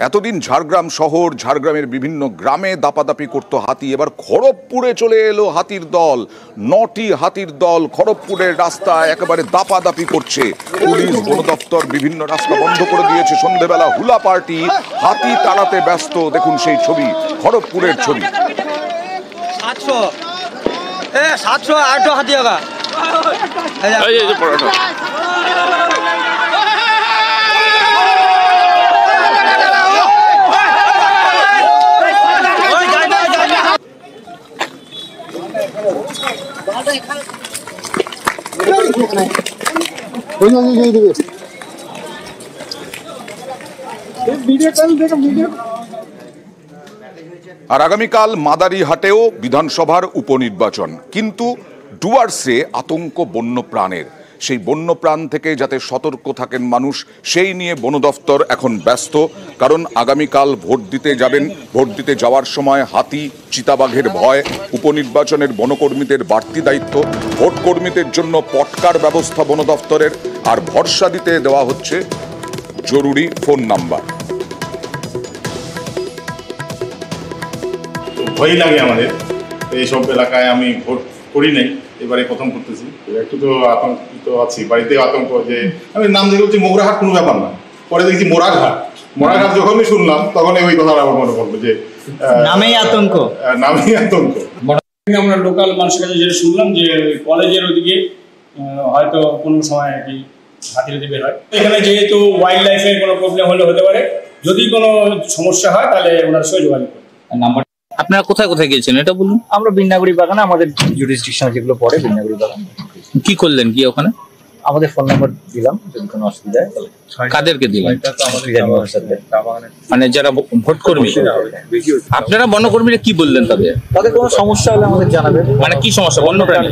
এতদিন ঝাড়গ্রাম শহর, ঝাড়গ্রামের বিভিন্ন গ্রামে দাপাদাপি করত হাতি, এবার খড়গপুরে চলে এলো হাতির দল। 9টি হাতির দল খড়গপুরের রাস্তায় একেবারে দাপাদাপি করছে। পুলিশ, বন দপ্তর বিভিন্ন রাস্তা বন্ধ করে দিয়েছে। সন্ধ্যেবেলা হুলা পার্টি হাতি তাড়াতে ব্যস্ত। দেখুন সেই ছবি, খড়গপুরের ছবি। 700 800 हाथी होगा। আর আগামীকাল মাদারিহাটেও বিধানসভার উপনির্বাচন, কিন্তু ডুয়ার্সে আতঙ্ক বন্যপ্রাণের। সেই বন্যপ্রাণ থেকে যাতে সতর্ক থাকেন মানুষ, সেই নিয়ে বন দফতর এখন ব্যস্ত। কারণ আগামীকাল ভোট দিতে যাবেন, ভোট দিতে যাওয়ার সময় হাতি, চিতাবাঘের ভয়। উপনির্বাচনের বনকর্মীদের বাড়তি দায়িত্ব। ভোট কর্মীদের জন্য পটকার ব্যবস্থা বন দফতরের। আর ভরসা দিতে দেওয়া হচ্ছে জরুরি ফোন নাম্বার। ভয় লাগে আমাদের, এইসব এলাকায় আমি ভোট করি নাই, এবারে প্রথম করতেছি। একটু তো আতঙ্কিত আছি, বাড়িতে আতঙ্ক। যে আমি নাম দেখে বলছি মোগরাহাট, কোনো ব্যাপার না, পরে দেখছি মোরাঘাট। মোরাঘাট যখনই শুনলাম তখনই ওই কথা আমার মনে পড়লো যে নামেই আতঙ্ক। আমরা লোকাল মানুষের কাছে যেটা শুনলাম যে কলেজের ওদিকে হয়তো কোনো সময় আর কি হাতির বের হয়। এখানে যেহেতু ওয়াইল্ড লাইফের কোনো প্রবলেম হলে হতে পারে, যদি কোনো সমস্যা হয় তাহলে ওনার সঙ্গে যোগাযোগ করে। নাম্বার আপনারা কোথায় কোথায় গিয়েছেন এটা বলুন। আমরা বিন্নাগুড়ি বাগানে, আমাদের জুরিসডিকশন যেগুলো পড়ে বিন্নাগুড়ি বাগান। কি করলেন কি ওখানে? আমাদের ফোন নাম্বার দিলাম, যদি কোনো অসুবিধা হয়। কাদেরকে দিলেন? মানে যারা ভোট কর্মী। আপনারা বনকর্মীরা কি বললেন তাদের? তাদের কোনো সমস্যা হলে আমাদের জানাবেন। মানে কি সমস্যা? বন্যপ্রাণী।